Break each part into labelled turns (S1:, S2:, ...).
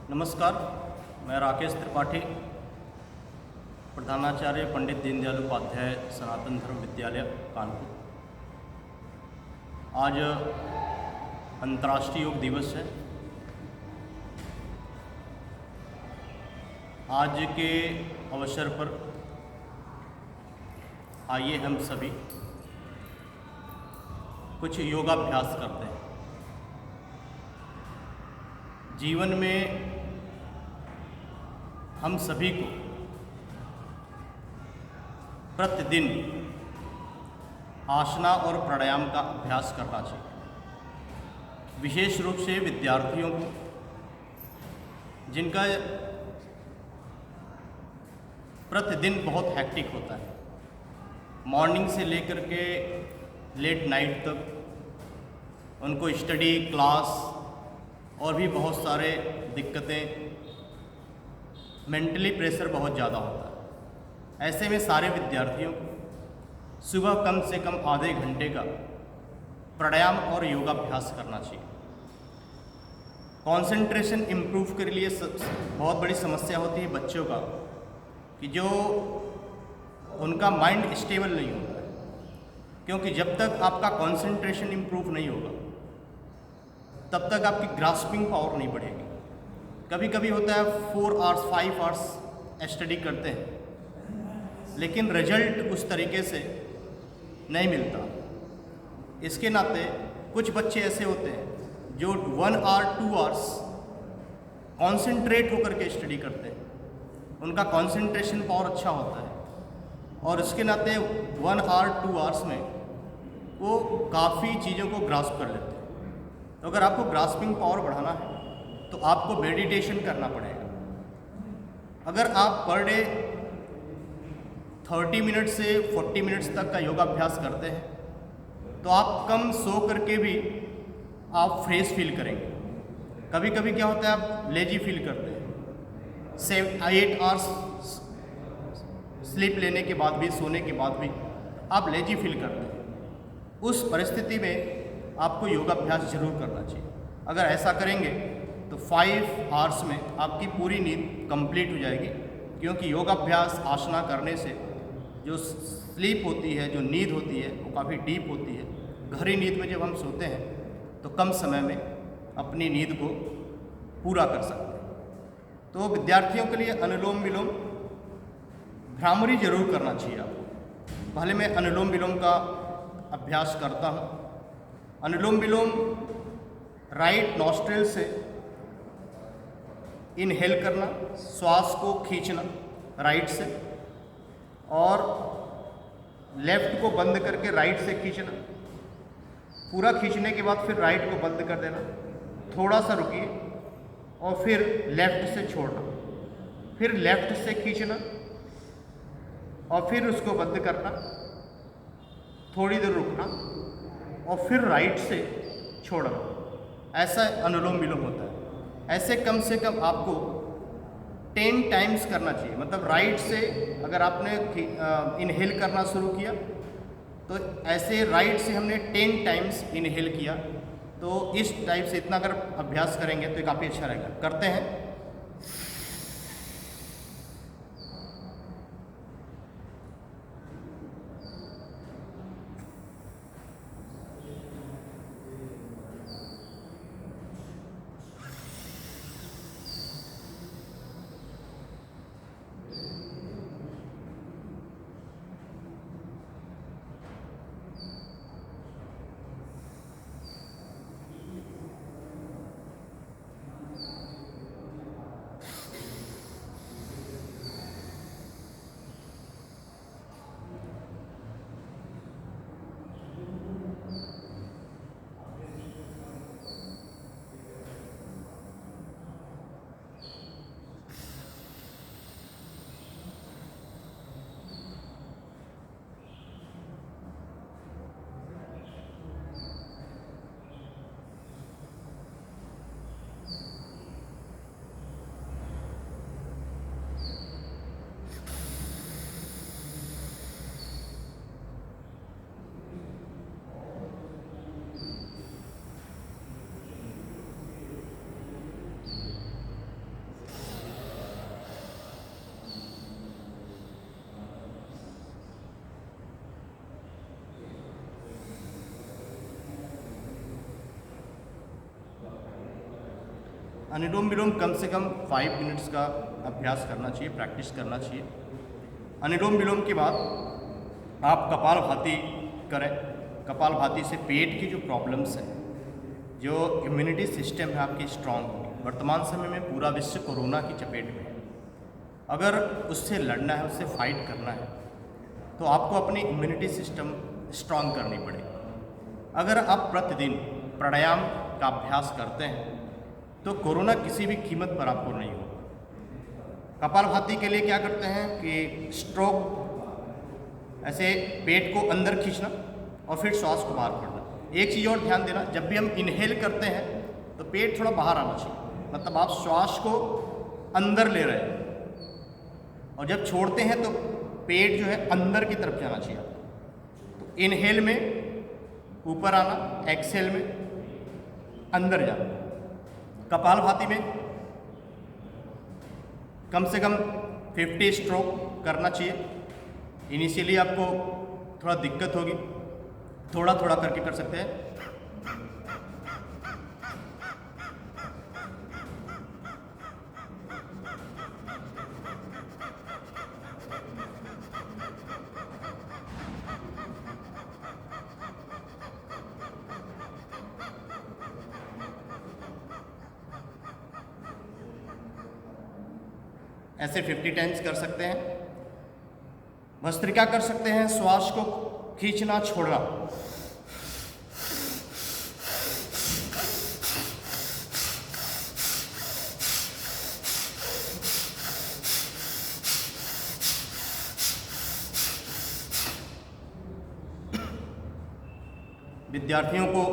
S1: नमस्कार, मैं राकेश त्रिपाठी, प्रधानाचार्य पंडित दीनदयाल उपाध्याय सनातन धर्म विद्यालय कानपुर। आज अंतर्राष्ट्रीय योग दिवस है। आज के अवसर पर आइए हम सभी कुछ योगाभ्यास करते हैं। जीवन में हम सभी को प्रतिदिन आसना और प्राणायाम का अभ्यास करना चाहिए। विशेष रूप से विद्यार्थियों को, जिनका प्रतिदिन बहुत हैक्टिक होता है, मॉर्निंग से लेकर के लेट नाइट तक उनको स्टडी, क्लास और भी बहुत सारे दिक्कतें, मेंटली प्रेशर बहुत ज़्यादा होता है। ऐसे में सारे विद्यार्थियों को सुबह कम से कम आधे घंटे का प्राणायाम और योगाभ्यास करना चाहिए। कंसंट्रेशन इम्प्रूव के लिए बहुत बड़ी समस्या होती है बच्चों का कि जो उनका माइंड स्टेबल नहीं होता है, क्योंकि जब तक आपका कंसंट्रेशन इम्प्रूव नहीं होगा तब तक आपकी ग्रास्पिंग पावर नहीं बढ़ेगी। कभी कभी होता है 4 आवर्स 5 आवर्स स्टडी करते हैं, लेकिन रिजल्ट उस तरीके से नहीं मिलता। इसके नाते कुछ बच्चे ऐसे होते हैं जो 1 आवर 2 आवर्स कॉन्सेंट्रेट होकर के स्टडी करते हैं, उनका कंसंट्रेशन पावर अच्छा होता है और इसके नाते 1 आवर 2 आवर्स में वो काफ़ी चीज़ों को ग्रास्प कर लेते हैं। तो अगर आपको ग्रास्पिंग पावर बढ़ाना है तो आपको मेडिटेशन करना पड़ेगा। अगर आप पर डे 30 मिनट से 40 मिनट्स तक का योगाभ्यास करते हैं तो आप कम सो करके भी आप फ्रेश फील करेंगे। कभी कभी क्या होता है, आप लेजी फील करते हैं। 7-8 आवर्स स्लीप लेने के बाद भी, सोने के बाद भी आप लेजी फील करते हैं। उस परिस्थिति में आपको योगाभ्यास जरूर करना चाहिए। अगर ऐसा करेंगे तो 5 आवर्स में आपकी पूरी नींद कंप्लीट हो जाएगी, क्योंकि योगाभ्यास आसना करने से जो स्लीप होती है, जो नींद होती है, वो काफ़ी डीप होती है। गहरी नींद में जब हम सोते हैं तो कम समय में अपनी नींद को पूरा कर सकते हैं। तो विद्यार्थियों के लिए अनुलोम विलोम, भ्रामरी जरूर करना चाहिए आपको। पहले मैं अनुलोम विलोम का अभ्यास करता हूँ। अनुलोम विलोम राइट नॉस्ट्रिल से इनहेल करना, श्वास को खींचना राइट से, और लेफ्ट को बंद करके राइट से खींचना। पूरा खींचने के बाद फिर राइट को बंद कर देना, थोड़ा सा रुकिए और फिर लेफ्ट से छोड़ना, फिर लेफ्ट से खींचना और फिर उसको बंद करना, थोड़ी देर रुकना और फिर राइट से छोड़ना। ऐसा अनुलोम विलोम होता है। ऐसे कम से कम आपको 10 टाइम्स करना चाहिए। मतलब राइट से अगर आपने इनहेल करना शुरू किया तो ऐसे राइट से हमने 10 टाइम्स इनहेल किया, तो इस टाइप से इतना अगर अभ्यास करेंगे तो काफ़ी अच्छा रहेगा। करते हैं। अनुलोम विलोम कम से कम 5 मिनट्स का अभ्यास करना चाहिए, प्रैक्टिस करना चाहिए। अनुलोम विलोम के बाद आप कपालभाति करें। कपालभाति से पेट की जो प्रॉब्लम्स हैं, जो इम्यूनिटी सिस्टम है आपकी स्ट्रांग होगी। वर्तमान समय में पूरा विश्व कोरोना की चपेट में है। अगर उससे लड़ना है, उससे फाइट करना है, तो आपको अपनी इम्यूनिटी सिस्टम स्ट्रांग करनी पड़ेगी। अगर आप प्रतिदिन प्राणायाम का अभ्यास करते हैं तो कोरोना किसी भी कीमत पर आपको नहीं होगा। कपालभाति के लिए क्या करते हैं कि स्ट्रोक, ऐसे पेट को अंदर खींचना और फिर श्वास को बाहर करना। एक चीज़ और ध्यान देना, जब भी हम इनहेल करते हैं तो पेट थोड़ा बाहर आना चाहिए, मतलब आप श्वास को अंदर ले रहे हैं, और जब छोड़ते हैं तो पेट जो है अंदर की तरफ जाना चाहिए। तो इनहेल में ऊपर आना, एक्सहेल में अंदर जाना। कपालभाति में कम से कम 50 स्ट्रोक करना चाहिए। इनिशियली आपको थोड़ा दिक्कत होगी, थोड़ा थोड़ा करके कर सकते हैं। ऐसे 50 टाइम्स कर सकते हैं। भस्त्रिका कर सकते हैं, श्वास को खींचना छोड़ना। विद्यार्थियों को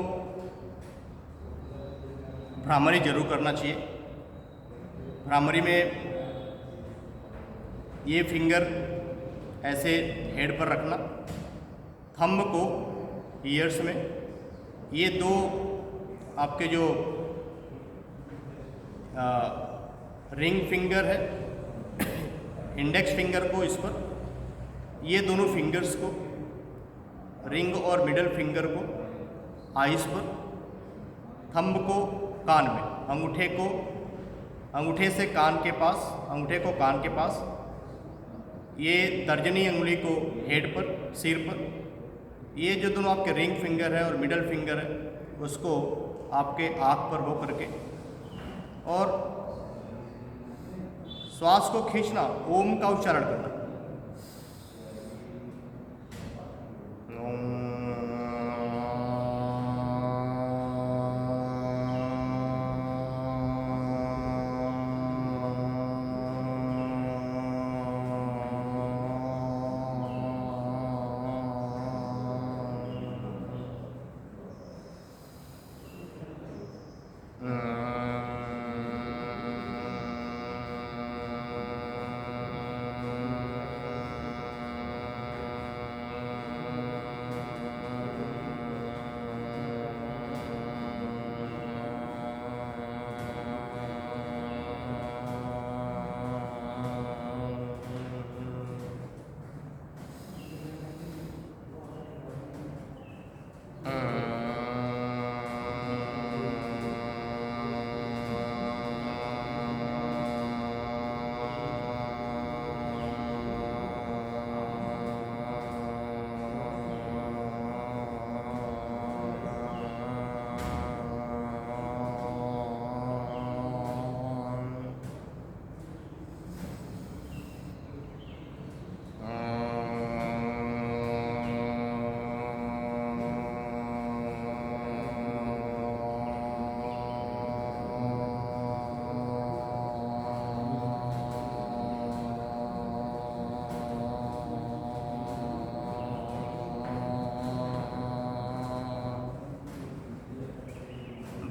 S1: भ्रामरी जरूर करना चाहिए। भ्रामरी में ये फिंगर ऐसे हेड पर रखना, थंब को ईयर्स में, ये दो आपके जो रिंग फिंगर है, इंडेक्स फिंगर को इस पर, ये दोनों फिंगर्स को, रिंग और मिडल फिंगर को आइस पर, थंब को कान में, अंगूठे से कान के पास, अंगूठे को कान के पास, ये तर्जनी अंगुली को हेड पर, सिर पर, ये जो दोनों आपके रिंग फिंगर है और मिडल फिंगर है उसको आपके आँख पर हो करके, और श्वास को खींचना, ओम का उच्चारण करना।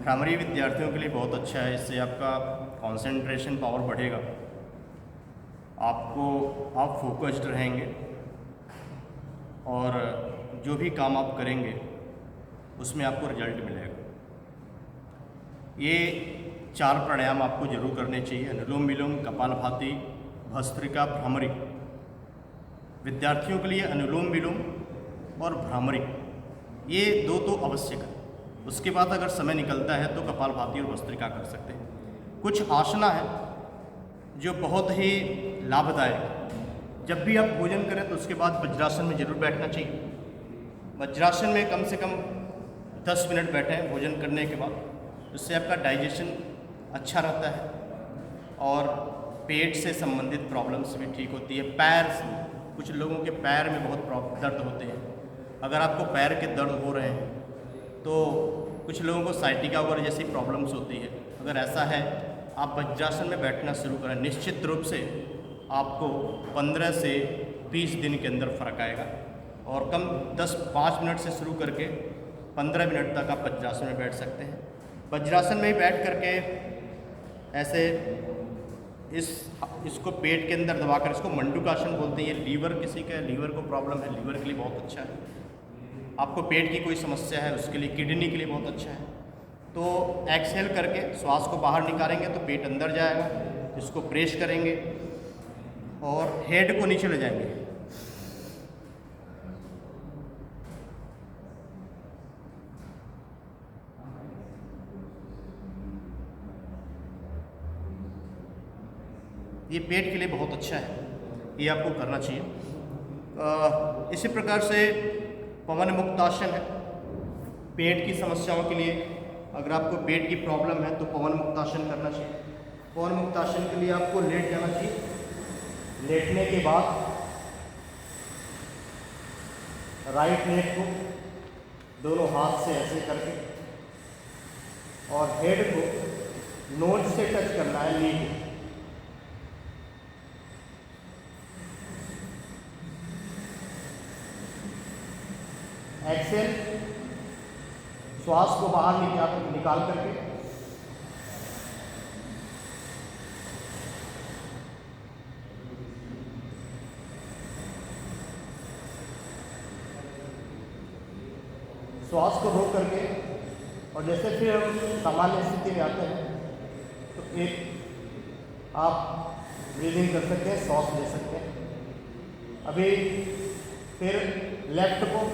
S1: भ्रामरी विद्यार्थियों के लिए बहुत अच्छा है, इससे आपका कंसंट्रेशन पावर बढ़ेगा, आप फोकस्ड रहेंगे और जो भी काम आप करेंगे उसमें आपको रिजल्ट मिलेगा। ये 4 प्राणायाम आपको जरूर करने चाहिए, अनुलोम विलोम, कपालभाति, भस्त्रिका, भ्रामरी। विद्यार्थियों के लिए अनुलोम विलोम और भ्रामरी ये 2 तो आवश्यक है। उसके बाद अगर समय निकलता है तो कपालभाति और भस्त्रिका कर सकते हैं। कुछ आसना है जो बहुत ही लाभदायक है। जब भी आप भोजन करें तो उसके बाद वज्रासन में ज़रूर बैठना चाहिए। वज्रासन में कम से कम 10 मिनट बैठें भोजन करने के बाद, उससे आपका डाइजेशन अच्छा रहता है और पेट से संबंधित प्रॉब्लम्स भी ठीक होती है। पैर से, कुछ लोगों के पैर में बहुत दर्द होते हैं। अगर आपको पैर के दर्द हो रहे हैं तो कुछ लोगों को साइटिका वगैरह जैसी प्रॉब्लम्स होती है। अगर ऐसा है, आप वज्रासन में बैठना शुरू करें। निश्चित रूप से आपको 15 से 20 दिन के अंदर फ़र्क आएगा। और कम 5 मिनट से शुरू करके 15 मिनट तक आप वज्रासन में बैठ सकते हैं। वज्रासन में ही बैठ करके ऐसे इसको पेट के अंदर दबाकर, इसको मंडूकासन बोलते हैं। ये लीवर, किसी का लीवर को प्रॉब्लम है, लीवर के लिए बहुत अच्छा है। आपको पेट की कोई समस्या है उसके लिए, किडनी के लिए बहुत अच्छा है। तो एक्सहेल करके श्वास को बाहर निकालेंगे तो पेट अंदर जाएगा। इसको प्रेस करेंगे और हेड को नीचे ले जाएंगे। ये पेट के लिए बहुत अच्छा है, ये आपको करना चाहिए। इसी प्रकार से पवन मुक्तासन है पेट की समस्याओं के लिए। अगर आपको पेट की प्रॉब्लम है तो पवन मुक्तासन करना चाहिए। पवन मुक्तासन के लिए आपको लेट जाना चाहिए। लेटने के बाद राइट लेग को दोनों हाथ से ऐसे करके और हेड को नोज से टच करना है, नी को। एक्सेल, श्वास को बाहर निकाल करके श्वास को रोक करके, और जैसे फिर हम सामान्य स्थिति में आते हैं तो एक आप ब्रीदिंग कर सकते हैं, सांस ले सकते हैं। अभी फिर लेफ्ट को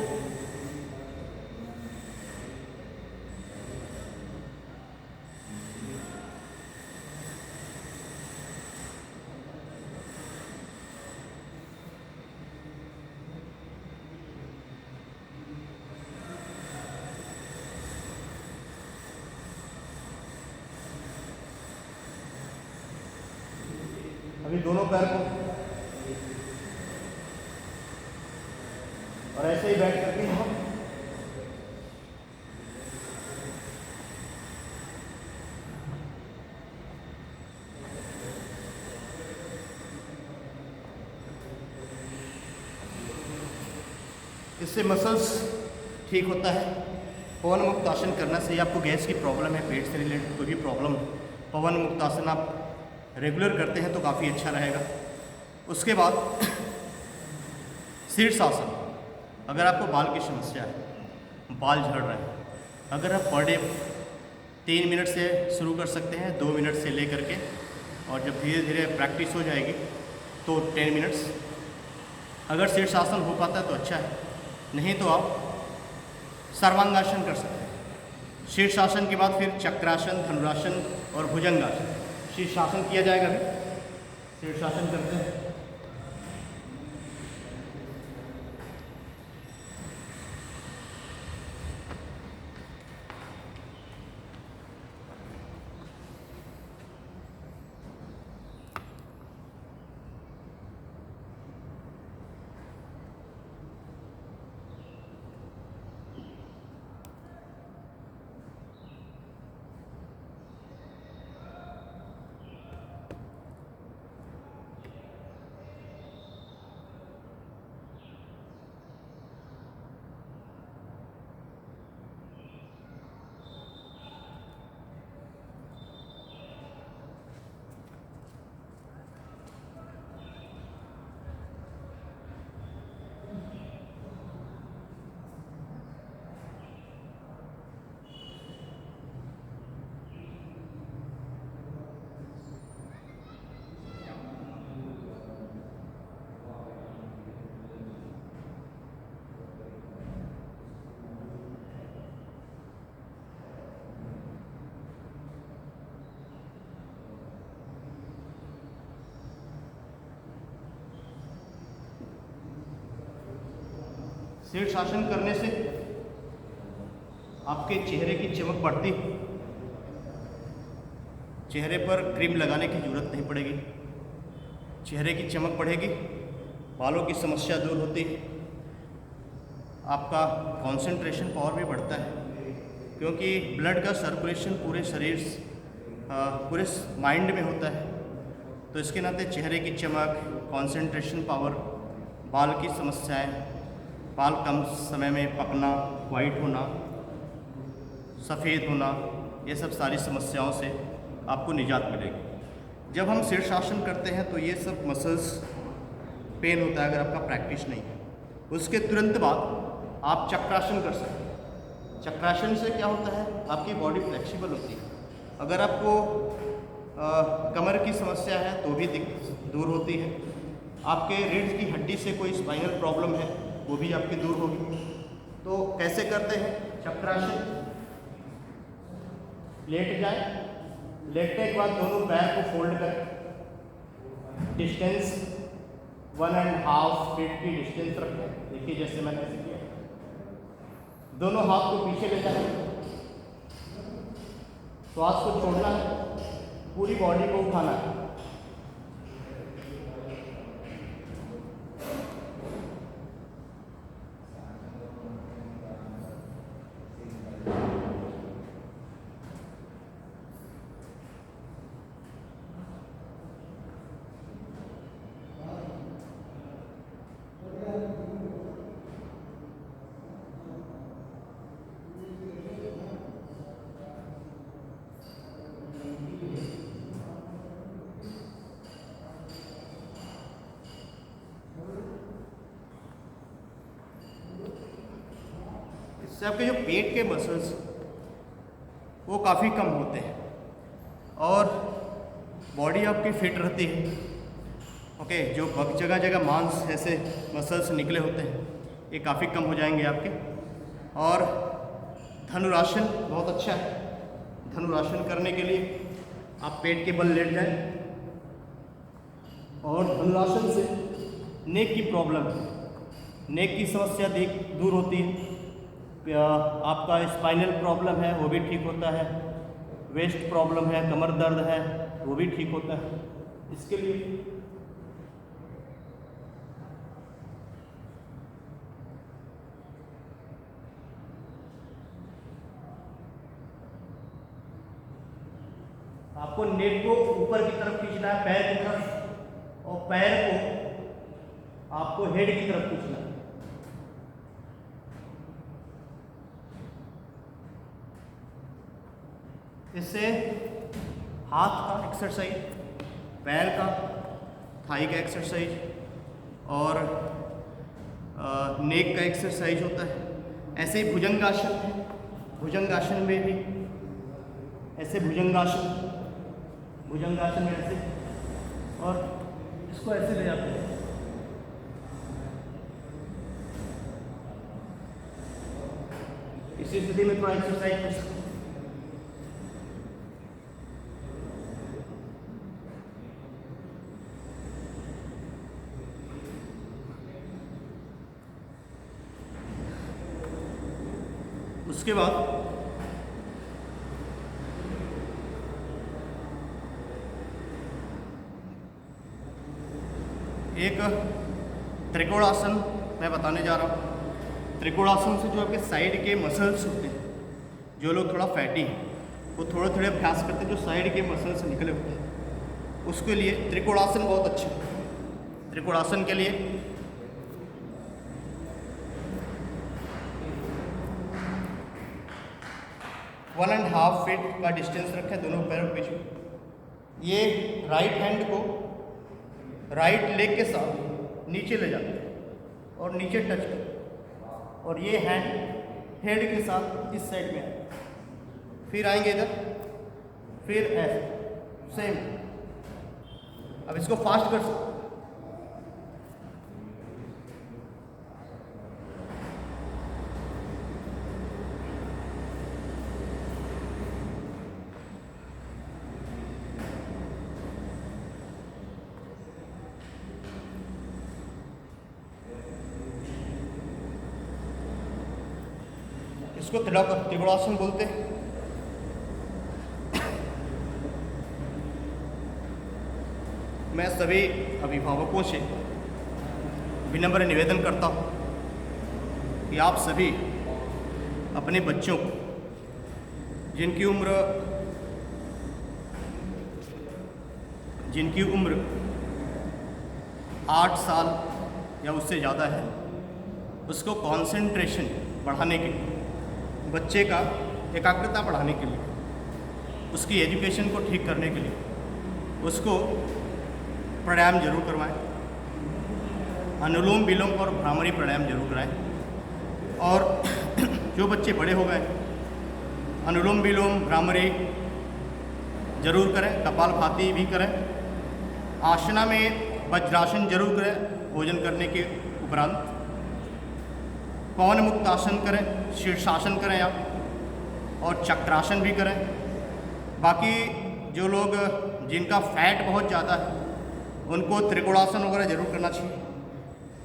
S1: अभी दोनों पैर को, और ऐसे ही बैठ करके हम इससे मसल्स ठीक होता है। पवन मुक्तासन करने से आपको गैस की प्रॉब्लम है, पेट से रिलेटेड कोई भी प्रॉब्लम, पवन मुक्तासन आप रेगुलर करते हैं तो काफ़ी अच्छा रहेगा। उसके बाद शीर्षासन। अगर आपको बाल की समस्या है, बाल झड़ रहे हैं, अगर आप पर डे 3 मिनट से शुरू कर सकते हैं, 2 मिनट से ले करके, और जब धीरे धीरे प्रैक्टिस हो जाएगी तो 10 मिनट्स। अगर शीर्षासन हो पाता है तो अच्छा है, नहीं तो आप सर्वांगासन कर सकते हैं। शीर्षासन के बाद फिर चक्रासन, धनुरासन और भुजंगासन। शीर्षासन किया जाएगा। अभी शीर्षासन करते हैं। शीर्षासन करने से आपके चेहरे की चमक बढ़ती, चेहरे पर क्रीम लगाने की ज़रूरत नहीं पड़ेगी, चेहरे की चमक बढ़ेगी, बालों की समस्या दूर होती है, आपका कंसंट्रेशन पावर भी बढ़ता है, क्योंकि ब्लड का सर्कुलेशन पूरे शरीर पूरे माइंड में होता है। तो इसके नाते चेहरे की चमक, कंसंट्रेशन पावर, बाल की समस्याएं, बाल कम समय में पकना, वाइट होना, सफ़ेद होना, ये सब सारी समस्याओं से आपको निजात मिलेगी। जब हम शीर्षासन करते हैं तो ये सब मसल्स पेन होता है अगर आपका प्रैक्टिस नहीं है। उसके तुरंत बाद आप चक्रासन कर सकते हैं। चक्रासन से क्या होता है, आपकी बॉडी फ्लेक्सिबल होती है। अगर आपको कमर की समस्या है तो भी दूर होती है, आपके रीढ़ की हड्डी से कोई स्पाइनल प्रॉब्लम है वो भी आपकी दूर होगी। तो कैसे करते हैं चक्रासन? लेट जाए, लेटने के बाद दोनों पैर को फोल्ड करें, डिस्टेंस 1.5 फीट की डिस्टेंस रखें। देखिए जैसे मैंने ऐसे किया, दोनों हाथ को पीछे ले जाएं, श्वास को छोड़ना है, पूरी बॉडी को उठाना है। इससे आपके जो पेट के मसल्स वो काफ़ी कम होते हैं और बॉडी आपकी फिट रहती है। ओके, जो जगह जगह मांस ऐसे मसल्स निकले होते हैं ये काफ़ी कम हो जाएंगे आपके। और धनुरासन बहुत अच्छा है। धनुरासन करने के लिए आप पेट के बल लेट जाएं और धनुरासन से नेक की प्रॉब्लम, नेक की समस्या दूर होती है। आपका स्पाइनल प्रॉब्लम है वो भी ठीक होता है, वेस्ट प्रॉब्लम है, कमर दर्द है वो भी ठीक होता है। इसके लिए आपको नेक को ऊपर की तरफ खींचना है, पैर की तरफ, और पैर को आपको हेड की तरफ खींचना है। इससे हाथ का एक्सरसाइज, पैर का, थाई का एक्सरसाइज और नेक का एक्सरसाइज होता है। ऐसे ही भुजंगासन है, भुजंगासन में भी ऐसे भुजंगासन में ऐसे, और इसको ऐसे ले जाते हैं। इसी स्थिति में थोड़ा एक्सरसाइज कर सकते हैं। उसके बाद एक त्रिकोणासन मैं बताने जा रहा हूँ। त्रिकोणासन से जो आपके साइड के मसल्स होते हैं, जो लोग थोड़ा फैटी हैं वो थोड़े थोड़े अभ्यास करते हैं, जो साइड के मसल्स निकले होते हैं उसके लिए त्रिकोणासन बहुत अच्छा है। त्रिकोणासन के लिए वन एंड हाफ फीट का डिस्टेंस रखें दोनों पैरों के बीच। ये राइट हैंड को राइट लेग के साथ नीचे ले जाते हैं और नीचे टच करें, और ये हैंड हेड के साथ इस साइड में आए, फिर आएंगे इधर, फिर ऐसे सेम। अब इसको फास्ट कर सकते। इसको त्रिकोणासन बोलते हैं। मैं सभी अभिभावकों से विनम्र निवेदन करता हूँ कि आप सभी अपने बच्चों को, जिनकी उम्र 8 साल या उससे ज़्यादा है, उसको कंसंट्रेशन बढ़ाने के लिए, बच्चे का एकाग्रता बढ़ाने के लिए, उसकी एजुकेशन को ठीक करने के लिए उसको प्राणायाम जरूर करवाएं, अनुलोम विलोम और भ्रामरी प्राणायाम जरूर कराएं। और जो बच्चे बड़े हो गए, अनुलोम विलोम भ्रामरी जरूर करें, कपालभाति भी करें, आसना में वज्रासन जरूर करें भोजन करने के उपरांत, पवन मुक्त आसन करें, शीर्षासन करें आप, और चक्रासन भी करें। बाकी जो लोग जिनका फैट बहुत ज़्यादा है उनको त्रिकोणासन वगैरह जरूर करना चाहिए।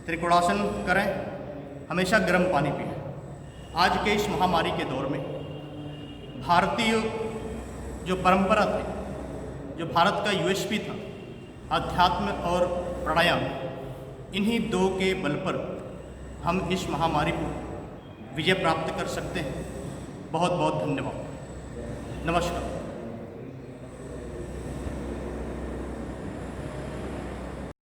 S1: त्रिकोणासन करें, हमेशा गर्म पानी पिएं। आज के इस महामारी के दौर में भारतीय जो परंपरा थी, जो भारत का यूएसपी था, अध्यात्म और प्राणायाम, इन्हीं दो के बल पर हम इस महामारी को विजय प्राप्त कर सकते हैं। बहुत बहुत धन्यवाद। नमस्कार।